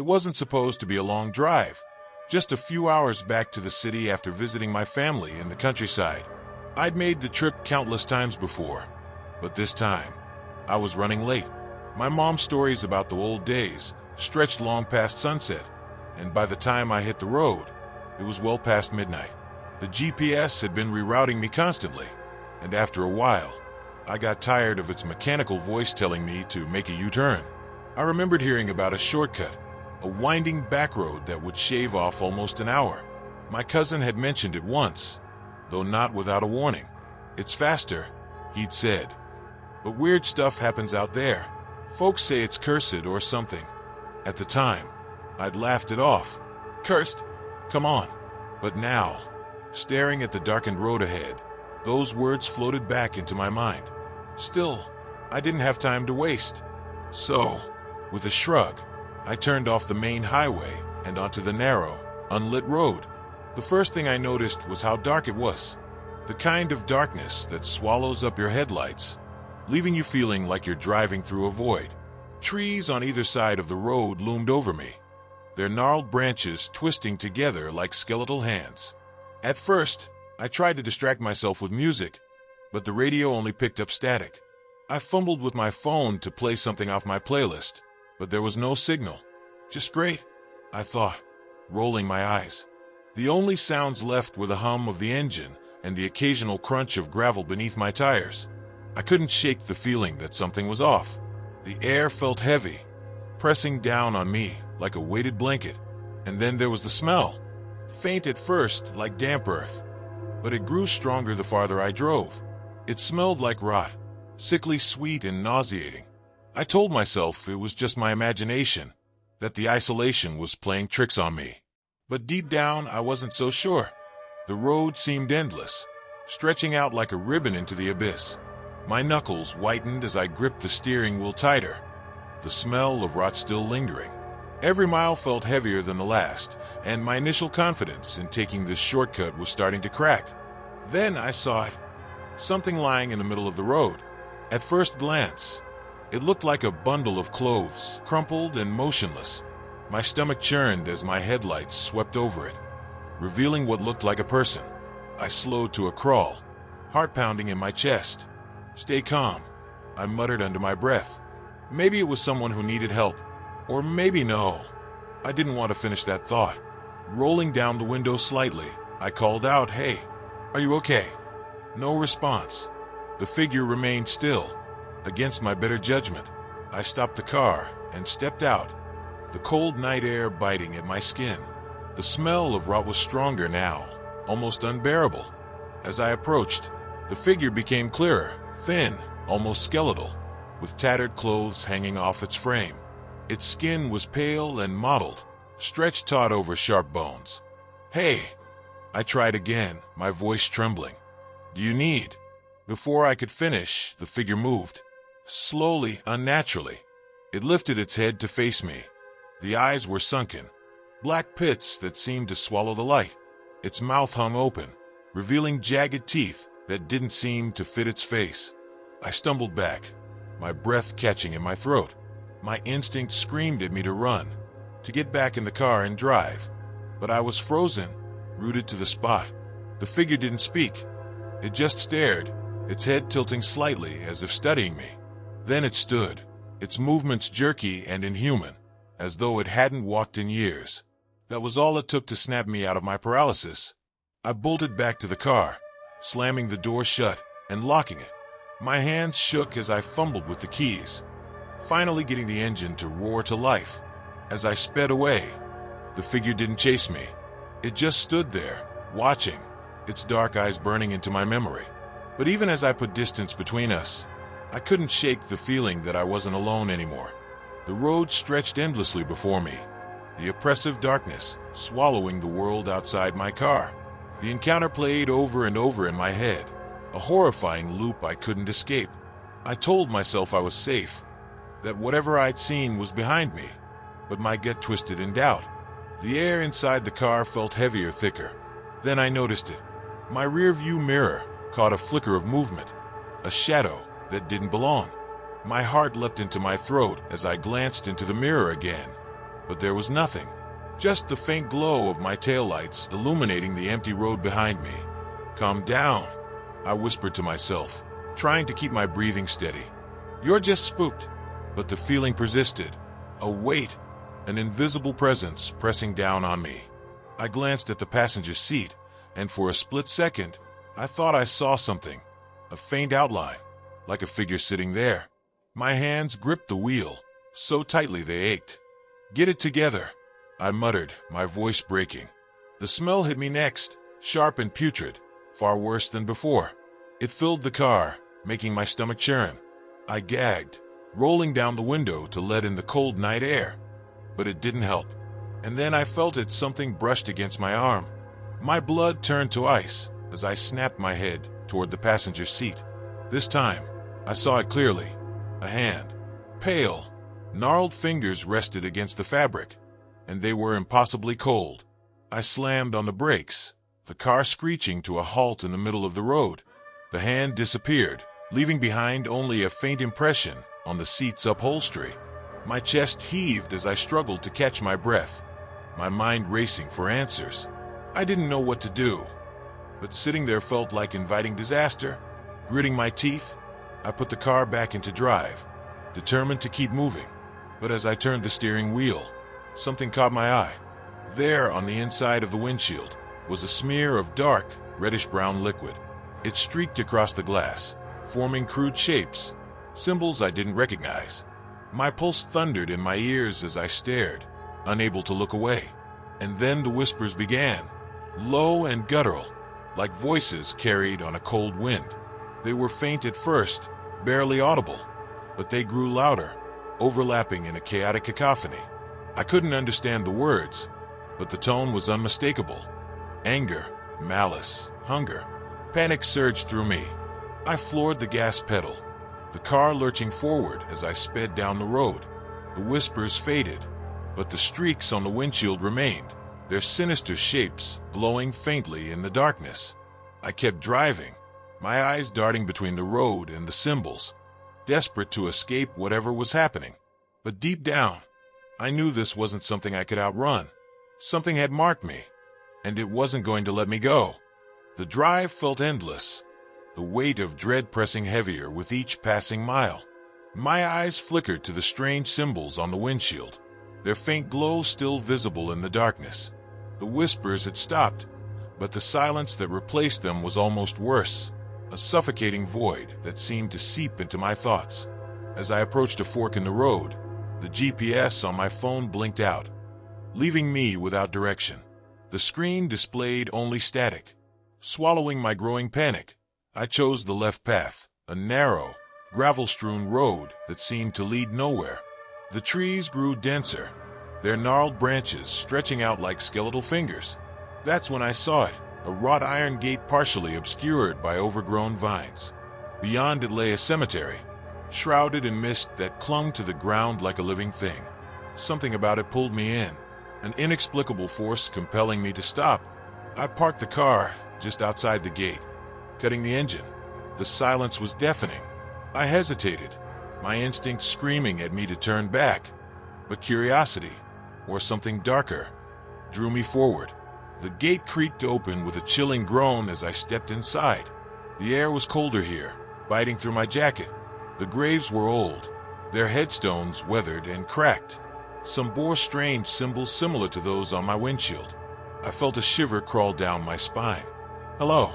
wasn't supposed to be a long drive, just a few hours back to the city after visiting my family in the countryside. I'd made the trip countless times before, but this time, I was running late. My mom's stories about the old days stretched long past sunset, and by the time I hit the road, it was well past midnight. The GPS had been rerouting me constantly, and after a while, I got tired of its mechanical voice telling me to make a U-turn. I remembered hearing about a shortcut, a winding back road that would shave off almost an hour. My cousin had mentioned it once, though not without a warning. "It's faster," he'd said. "But weird stuff happens out there. Folks say it's cursed or something." At the time, I'd laughed it off. Cursed? Come on. But now, staring at the darkened road ahead, those words floated back into my mind. Still, I didn't have time to waste. So, with a shrug, I turned off the main highway and onto the narrow, unlit road. The first thing I noticed was how dark it was. The kind of darkness that swallows up your headlights, leaving you feeling like you're driving through a void. Trees on either side of the road loomed over me, their gnarled branches twisting together like skeletal hands. At first, I tried to distract myself with music, but the radio only picked up static. I fumbled with my phone to play something off my playlist, but there was no signal. Just great, I thought, rolling my eyes. The only sounds left were the hum of the engine and the occasional crunch of gravel beneath my tires. I couldn't shake the feeling that something was off. The air felt heavy, pressing down on me like a weighted blanket. And then there was the smell. Faint at first, like damp earth, but it grew stronger the farther I drove. It smelled like rot, sickly sweet and nauseating. I told myself it was just my imagination, that the isolation was playing tricks on me. But deep down, I wasn't so sure. The road seemed endless, stretching out like a ribbon into the abyss. My knuckles whitened as I gripped the steering wheel tighter, the smell of rot still lingering. Every mile felt heavier than the last, and my initial confidence in taking this shortcut was starting to crack. Then I saw it, something lying in the middle of the road. At first glance, it looked like a bundle of clothes, crumpled and motionless. My stomach churned as my headlights swept over it, revealing what looked like a person. I slowed to a crawl, heart pounding in my chest. "Stay calm," I muttered under my breath. Maybe it was someone who needed help, or maybe no. I didn't want to finish that thought. Rolling down the window slightly, I called out, "Hey, are you okay?" No response. The figure remained still. Against my better judgment, I stopped the car and stepped out, the cold night air biting at my skin. The smell of rot was stronger now, almost unbearable. As I approached, the figure became clearer, thin, almost skeletal, with tattered clothes hanging off its frame. Its skin was pale and mottled, stretched taut over sharp bones. "Hey," I tried again, my voice trembling. "Do you need?" Before I could finish, the figure moved. Slowly, unnaturally. It lifted its head to face me. The eyes were sunken, black pits that seemed to swallow the light. Its mouth hung open, revealing jagged teeth that didn't seem to fit its face. I stumbled back, my breath catching in my throat. My instinct screamed at me to run, to get back in the car and drive. But I was frozen, rooted to the spot. The figure didn't speak. It just stared, its head tilting slightly as if studying me. Then it stood, its movements jerky and inhuman, as though it hadn't walked in years. That was all it took to snap me out of my paralysis. I bolted back to the car, slamming the door shut and locking it. My hands shook as I fumbled with the keys, finally getting the engine to roar to life. As I sped away, the figure didn't chase me. It just stood there, watching, its dark eyes burning into my memory. But even as I put distance between us, I couldn't shake the feeling that I wasn't alone anymore. The road stretched endlessly before me, the oppressive darkness swallowing the world outside my car. The encounter played over and over in my head, a horrifying loop I couldn't escape. I told myself I was safe, that whatever I'd seen was behind me, but my gut twisted in doubt. The air inside the car felt heavier, thicker. Then I noticed it. My rear-view mirror caught a flicker of movement, a shadow that didn't belong. My heart leapt into my throat as I glanced into the mirror again. but there was nothing. Just the faint glow of my taillights illuminating the empty road behind me. "Calm down," I whispered to myself, trying to keep my breathing steady. "You're just spooked." But the feeling persisted. A weight, an invisible presence pressing down on me. I glanced at the passenger seat, and for a split second, I thought I saw something. A faint outline, like a figure sitting there. My hands gripped the wheel, so tightly they ached. "Get it together," I muttered, my voice breaking. The smell hit me next, sharp and putrid, far worse than before. It filled the car, making my stomach churn. I gagged, rolling down the window to let in the cold night air. But it didn't help. And then I felt it, something brushed against my arm. My blood turned to ice as I snapped my head toward the passenger seat. This time, I saw it clearly. A hand. Pale, gnarled fingers rested against the fabric, and they were impossibly cold. I slammed on the brakes, the car screeching to a halt in the middle of the road. The hand disappeared, leaving behind only a faint impression on the seat's upholstery. My chest heaved as I struggled to catch my breath, my mind racing for answers. I didn't know what to do, but sitting there felt like inviting disaster. Gritting my teeth, I put the car back into drive, determined to keep moving. But as I turned the steering wheel, something caught my eye. There, on the inside of the windshield, was a smear of dark, reddish-brown liquid. It streaked across the glass, forming crude shapes, symbols I didn't recognize. My pulse thundered in my ears as I stared, unable to look away. And then the whispers began, low and guttural, like voices carried on a cold wind. They were faint at first, barely audible, but they grew louder, overlapping in a chaotic cacophony. I couldn't understand the words, but the tone was unmistakable. Anger, malice, hunger. Panic surged through me. I floored the gas pedal, the car lurching forward as I sped down the road. The whispers faded, but the streaks on the windshield remained, their sinister shapes glowing faintly in the darkness. I kept driving, my eyes darting between the road and the symbols, desperate to escape whatever was happening. But deep down, I knew this wasn't something I could outrun. Something had marked me, and it wasn't going to let me go. The drive felt endless, the weight of dread pressing heavier with each passing mile. My eyes flickered to the strange symbols on the windshield, their faint glow still visible in the darkness. The whispers had stopped, but the silence that replaced them was almost worse, a suffocating void that seemed to seep into my thoughts. As I approached a fork in the road, the GPS on my phone blinked out, leaving me without direction. The screen displayed only static. Swallowing my growing panic, I chose the left path, a narrow, gravel-strewn road that seemed to lead nowhere. The trees grew denser, their gnarled branches stretching out like skeletal fingers. That's when I saw it, a wrought iron gate partially obscured by overgrown vines. Beyond it lay a cemetery, shrouded in mist that clung to the ground like a living thing. Something about it pulled me in, an inexplicable force compelling me to stop. I parked the car just outside the gate, cutting the engine. The silence was deafening. I hesitated, my instincts screaming at me to turn back. But curiosity, or something darker, drew me forward. The gate creaked open with a chilling groan as I stepped inside. The air was colder here, biting through my jacket. The graves were old, their headstones weathered and cracked. Some bore strange symbols similar to those on my windshield. I felt a shiver crawl down my spine. "Hello,"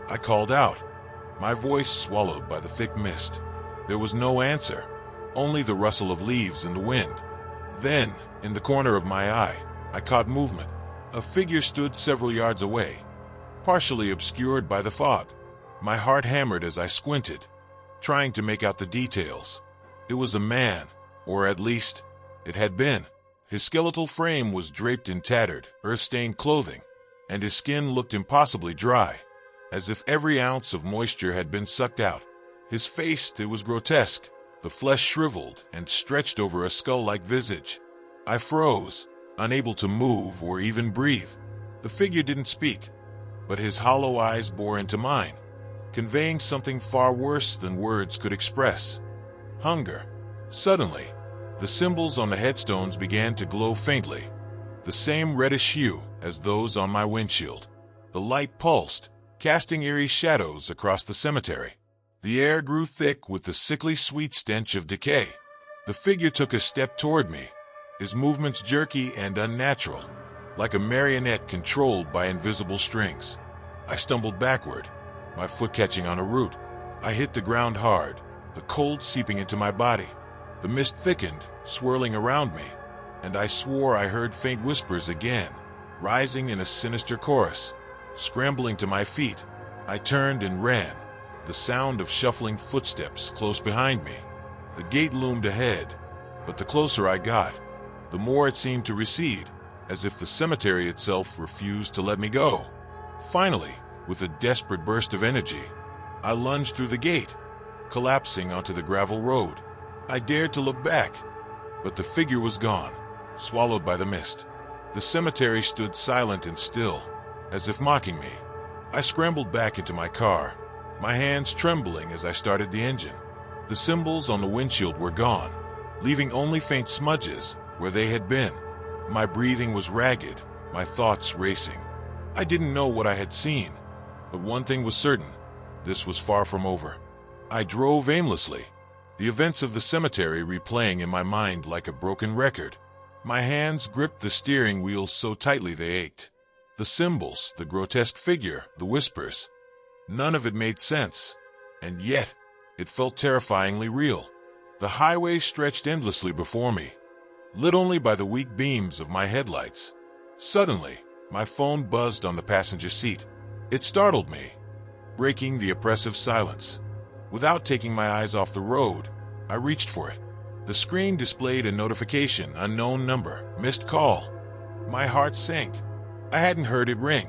I called out, my voice swallowed by the thick mist. There was no answer, only the rustle of leaves in the wind. Then, in the corner of my eye, I caught movement. A figure stood several yards away, partially obscured by the fog. My heart hammered as I squinted, trying to make out the details. It was a man, or at least, it had been. His skeletal frame was draped in tattered, earth-stained clothing, and his skin looked impossibly dry, as if every ounce of moisture had been sucked out. His face, it was grotesque, the flesh shriveled and stretched over a skull-like visage. I froze, unable to move or even breathe. The figure didn't speak, but his hollow eyes bore into mine, conveying something far worse than words could express. Hunger. Suddenly, The symbols on the headstones began to glow faintly, the same reddish hue as those on my windshield. The light pulsed, casting eerie shadows across the cemetery. The air grew thick with the sickly sweet stench of decay. The figure took a step toward me, his movements jerky and unnatural, like a marionette controlled by invisible strings. I stumbled backward, my foot catching on a root. I hit the ground hard, the cold seeping into my body. The mist thickened, swirling around me, and I swore I heard faint whispers again, rising in a sinister chorus. Scrambling to my feet, I turned and ran, the sound of shuffling footsteps close behind me. The gate loomed ahead, but the closer I got, the more it seemed to recede, as if the cemetery itself refused to let me go. Finally, with a desperate burst of energy, I lunged through the gate, collapsing onto the gravel road. I dared to look back, but the figure was gone, swallowed by the mist. The cemetery stood silent and still, as if mocking me. I scrambled back into my car, my hands trembling as I started the engine. The symbols on the windshield were gone, leaving only faint smudges where they had been. My breathing was ragged, my thoughts racing. I didn't know what I had seen, but one thing was certain: this was far from over. I drove aimlessly, the events of the cemetery replaying in my mind like a broken record. My hands gripped the steering wheel so tightly they ached. The symbols, the grotesque figure, the whispers. None of it made sense, and yet it felt terrifyingly real. The highway stretched endlessly before me, lit only by the weak beams of my headlights. Suddenly, my phone buzzed on the passenger seat. It startled me, breaking the oppressive silence. Without taking my eyes off the road, I reached for it. The screen displayed a notification: unknown number, missed call. My heart sank. I hadn't heard it ring.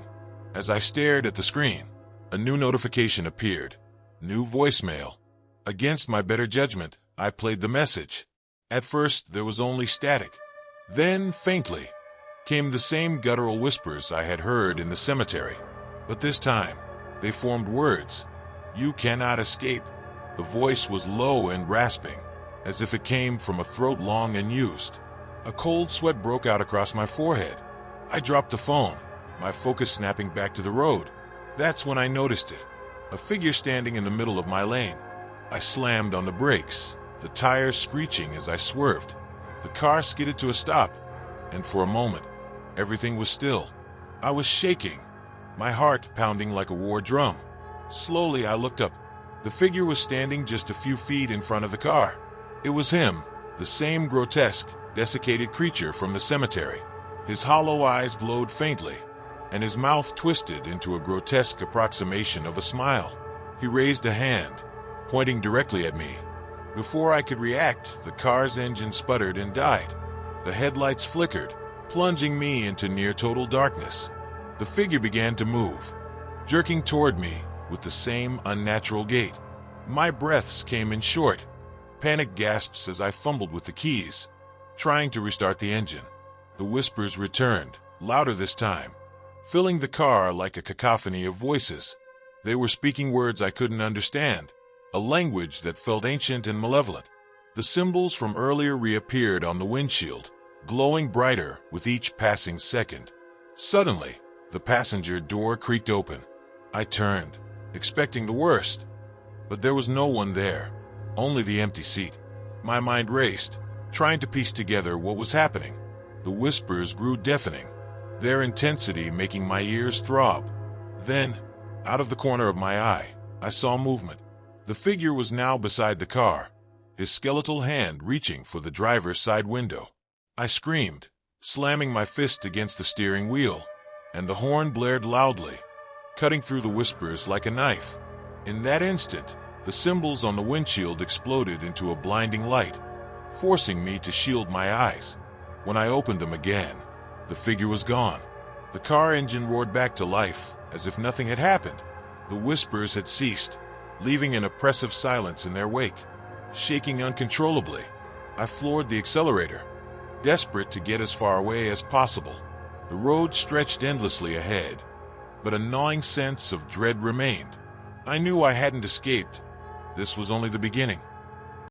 As I stared at the screen, a new notification appeared. New voicemail. Against my better judgment, I played the message. At first, there was only static. Then, faintly, came the same guttural whispers I had heard in the cemetery. But this time, they formed words. "You cannot escape." The voice was low and rasping, as if it came from a throat long and used. A cold sweat broke out across my forehead. I dropped the phone, my focus snapping back to the road. That's when I noticed it. A figure standing in the middle of my lane. I slammed on the brakes, the tires screeching as I swerved. The car skidded to a stop, and for a moment, everything was still. I was shaking, my heart pounding like a war drum. Slowly, I looked up. The figure was standing just a few feet in front of the car. It was him, the same grotesque, desiccated creature from the cemetery. His hollow eyes glowed faintly, and his mouth twisted into a grotesque approximation of a smile. He raised a hand, pointing directly at me. Before I could react, the car's engine sputtered and died. The headlights flickered, plunging me into near-total darkness. The figure began to move, jerking toward me with the same unnatural gait. My breaths came in short, panic gasps as I fumbled with the keys, trying to restart the engine. The whispers returned, louder this time, filling the car like a cacophony of voices. They were speaking words I couldn't understand, a language that felt ancient and malevolent. The symbols from earlier reappeared on the windshield, glowing brighter with each passing second. Suddenly, the passenger door creaked open. I turned, expecting the worst, but there was no one there, only the empty seat. My mind raced, trying to piece together what was happening. The whispers grew deafening, their intensity making my ears throb. Then, out of the corner of my eye, I saw movement. The figure was now beside the car, his skeletal hand reaching for the driver's side window. I screamed, slamming my fist against the steering wheel, and the horn blared loudly, cutting through the whispers like a knife. In that instant, the symbols on the windshield exploded into a blinding light, forcing me to shield my eyes. When I opened them again, the figure was gone. The car engine roared back to life, as if nothing had happened. The whispers had ceased, leaving an oppressive silence in their wake. Shaking uncontrollably, I floored the accelerator, desperate to get as far away as possible. The road stretched endlessly ahead, but a gnawing sense of dread remained. I knew I hadn't escaped. This was only the beginning.